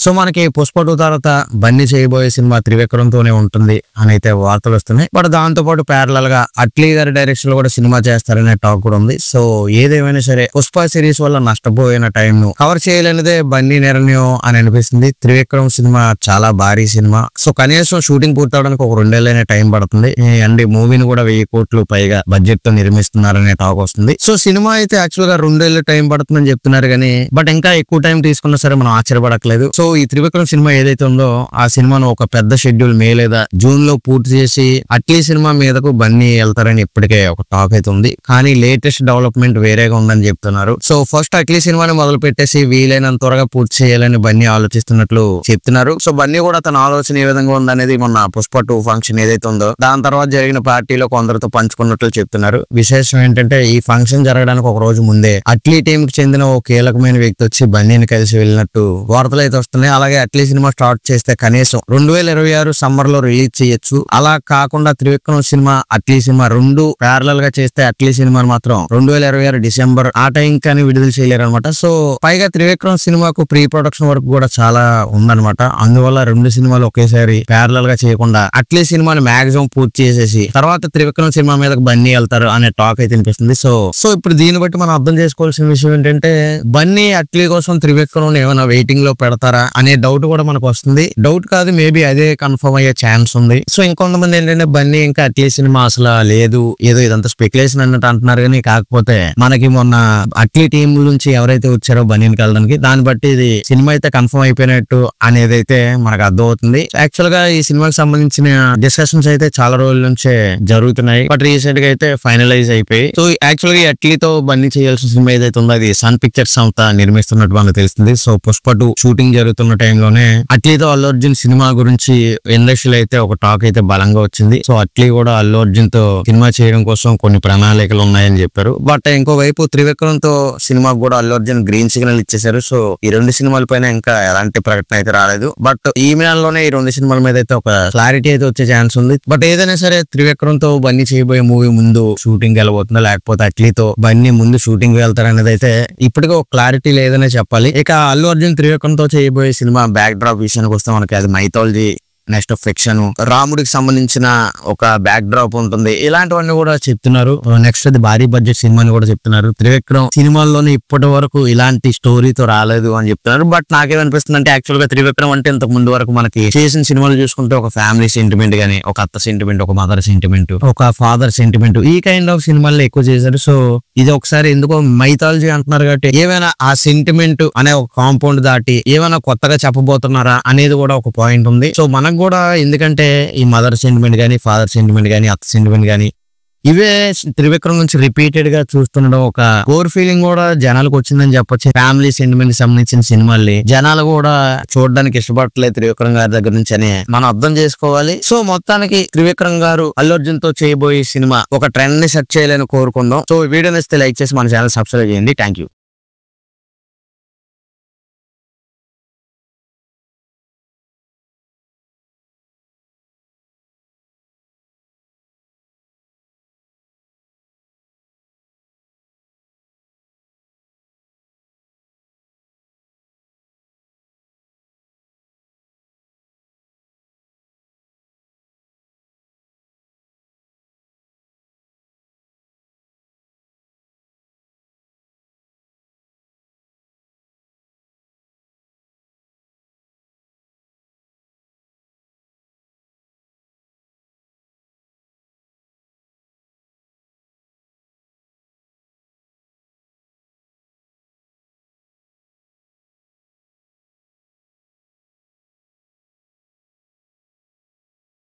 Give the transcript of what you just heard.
So మనకి పుష్ప 2 తర్వాత బన్నీ చేయబోయే సినిమా త్రివిక్రమ్తోనే ఉంటుంది అని అయితే వార్తలు వస్తున్నాయి. బట్ దాంతో పాటు ప్యారలల్ గా అట్లీ గారి డైరెక్షన్ లో కూడా సినిమా చేస్తారనే టాక్ కూడా ఉంది. సో ఏదేమైనా సరే పుష్ప సిరీస్ వల్ల నష్టపోయిన టైం ను కవర్ చేయలేనిదే బన్నీ నిర్ణయం అని అనిపిస్తుంది. త్రివిక్రమ్ సినిమా చాలా భారీ సినిమా. సో కనీసం షూటింగ్ పూర్తవడానికి ఒక 2 ఏళ్ళైనా టైం పడుతుంది. అండ్ మూవీని కూడా 1000 కోట్లు పైగా బడ్జెట్ తో నిర్మిస్తున్నారనే టాక్ వస్తుంది. సో సినిమా అయితే యాక్చువల్ గా 2 ఏళ్ళు టైం పడుతుందని చెప్తున్నారు కానీ బట్ ఇంకా ఎక్కువ టైం తీసుకున్నా సరే మనం ఆశ్చర్యపడట్లేదు. సో ఈ త్రివిక్రమ్ సినిమా ఏదైతే ఉందో ఆ సినిమాను ఒక పెద్ద షెడ్యూల్ మే లేదా జూన్ లో పూర్తి చేసి అట్లీ సినిమా మీదకు బన్నీ వెళ్తారని ఇప్పటికే ఒక టాక్ అయితే ఉంది. కానీ లేటెస్ట్ డెవలప్మెంట్ వేరేగా ఉందని చెప్తున్నారు. సో ఫస్ట్ అట్లీ సినిమాని మొదలు పెట్టేసి వీలైనంత త్వరగా పూర్తి చేయాలని బన్నీ ఆలోచిస్తున్నట్లు చెప్తున్నారు. సో బన్నీ కూడా తన ఆలోచన ఏ విధంగా ఉందనేది మొన్న పుష్ప 2 ఫంక్షన్ ఏదైతే ఉందో దాని తర్వాత జరిగిన పార్టీలో కొందరితో పంచుకున్నట్లు చెప్తున్నారు. విశేషం ఏంటంటే ఈ ఫంక్షన్ జరగడానికి ఒక రోజు ముందే అట్లీ టీం కి చెందిన ఓ కీలకమైన వ్యక్తి వచ్చి బన్నీని కలిసి వెళ్ళినట్టు వార్తలు అయితే వస్తున్నాయి. అలాగే అట్లీ సినిమా స్టార్ట్ చేస్తే కనీసం 2026 సమ్మర్ లో రిలీజ్ చేయొచ్చు. అలా కాకుండా Trivikram cinema Atlee cinema 2 parallel గా చేస్తే అట్లీ సినిమాని మాత్రం 2026 డిసెంబర్ ఆ టైం కానీ విడుదల చేయలేరు అనమాట. సో పైగా త్రివిక్రమ్ సినిమాకు ప్రీ ప్రొడక్షన్ వర్క్ కూడా చాలా ఉందన్నమాట. అందువల్ల 2 సినిమాలు ఒకేసారి ప్యారలల్ గా చేయకుండా అట్లీ సినిమాని మాక్సిమం పూర్తి చేసేసి తర్వాత త్రివిక్రమ్ సినిమా మీద బన్నీ వెళ్తారు అనే టాక్ అయితే అనిపిస్తుంది. సో ఇప్పుడు దీన్ని బట్టి మనం అర్థం చేసుకోవాల్సిన విషయం ఏంటంటే బన్నీ అట్లీ కోసం త్రివిక్రమ్ ఏమైనా వెయిటింగ్ లో పెడతారా అనే డౌట్ కూడా మనకు వస్తుంది. డౌట్ కాదు, మేబీ అదే కన్ఫర్మ్ అయ్యే ఛాన్స్ ఉంది. సో ఇంకొంతమంది ఏంటంటే బన్నీ ఇంకా అట్లీ సినిమా అసలు లేదు, ఏదో ఇదంతా స్పెక్యులేషన్ అన్నట్టు అంటున్నారు. కానీ కాకపోతే మనకి మొన్న అట్లీ టీం నుంచి ఎవరైతే వచ్చారో బన్నీని కలడానికి దాన్ని బట్టి ఇది సినిమా అయితే కన్ఫర్మ్ అయిపోయినట్టు అనేది అయితే మనకు అర్థం అవుతుంది. యాక్చువల్ గా ఈ సినిమాకి సంబంధించిన డిస్కషన్స్ అయితే చాలా రోజుల నుంచే జరుగుతున్నాయి. బట్ రీసెంట్ గా అయితే ఫైనలైజ్ అయిపోయి సో యాక్చువల్ గా అట్లీతో బన్నీ చేయాల్సిన సినిమా ఏదైతే ఉందో అది సన్ పిక్చర్స్ సంస్థ నిర్మిస్తున్నట్టు మనకు తెలుస్తుంది. సో పుష్ప 2 షూటింగ్ జరుగుతున్న టైంలోనే అట్లీతో అల్లు అర్జున్ సినిమా గురించి ఇండస్ట్రీలో అయితే ఒక టాక్ అయితే బలంగా వచ్చింది. సో అట్లీ కూడా అల్లు అర్జున్ తో సినిమా చేయడం కోసం కొన్ని ప్రణాళికలు ఉన్నాయని చెప్పారు. బట్ ఇంకోవైపు త్రివిక్రమ్ తో సినిమాకు కూడా అల్లు అర్జున్ గ్రీన్ సిగ్నల్ ఇచ్చేశారు. సో ఈ 2 సినిమాల పైన ఇంకా ఎలాంటి ప్రకటన అయితే రాలేదు. బట్ ఈ నెలలోనే ఈ 2 సినిమాల మీద అయితే ఒక క్లారిటీ అయితే వచ్చే ఛాన్స్ ఉంది. బట్ ఏదైనా సరే త్రివిక్రమ్ తో బన్నీ చేయబోయే మూవీ ముందు షూటింగ్ వెళ్ళబోతుందా లేకపోతే అట్లీతో బన్నీ ముందు షూటింగ్ వెళ్తారనేది అయితే ఇప్పటికే ఒక క్లారిటీ లేదనే చెప్పాలి. ఇక అల్లు అర్జున్ త్రివిక్రమ్ తో చేయబోయే సినిమా బ్యాక్ డ్రాప్ విషయానికి వస్తే మనకి అది మైథాలజీ, నెక్స్ట్ ఫిక్షన్, రాముడికి సంబంధించిన ఒక బ్యాక్ డ్రాప్ ఉంటుంది. ఇలాంటివన్నీ కూడా చెప్తున్నారు. నెక్స్ట్ అది భారీ బడ్జెట్ సినిమా అని కూడా చెప్తున్నారు. త్రివిక్రమ్ సినిమాల్లోనే ఇప్పటి వరకు ఇలాంటి స్టోరీతో రాలేదు అని చెప్తున్నారు. బట్ నాకేమనిపిస్తుంది అంటే యాక్చువల్ గా త్రివిక్రమ్ అంటే ఇంతకు ముందు వరకు మనకి చేసిన సినిమాలు చూసుకుంటే ఒక ఫ్యామిలీ సెంటిమెంట్ గానీ, ఒక అత్త సెంటిమెంట్, ఒక మదర్ సెంటిమెంట్, ఒక ఫాదర్ సెంటిమెంట్, ఈ కైండ్ ఆఫ్ సినిమాల్లో ఎక్కువ చేశారు. సో ఇది ఒకసారి ఎందుకో మైథాలజీ అంటున్నారు కాబట్టి ఏమైనా ఆ సెంటిమెంట్ అనే ఒక కాంపౌండ్ దాటి ఏమైనా కొత్తగా చెప్పబోతున్నారా అనేది కూడా ఒక పాయింట్ ఉంది. సో మనకు కూడా ఎందుకంటే ఈ మదర్ సెంటిమెంట్ గానీ, ఫాదర్ సెంటిమెంట్ గానీ, అత్త సెంటిమెంట్ గానీ ఇవే త్రివిక్రమ్ నుంచి రిపీటెడ్ గా చూస్తుండడం ఒక కోర్ ఫీలింగ్ కూడా జనాలకు వచ్చిందని చెప్పొచ్చు. ఫ్యామిలీ సెంటిమెంట్ కి సంబంధించిన సినిమాల్ని జనాలు కూడా చూడడానికి ఇష్టపడట్లేదు త్రివిక్రమ్ గారి దగ్గర నుంచి అని మనం అర్థం చేసుకోవాలి. సో మొత్తానికి త్రివిక్రమ్ గారు అల్లు అర్జున్ తో చేయబోయే సినిమా ఒక ట్రెండ్ ని సెట్ చేయాలని కోరుకుందాం. సో వీడియో నచ్చితే లైక్ చేసి మన ఛానల్ సబ్స్క్రైబ్ చేయండి. Thank you.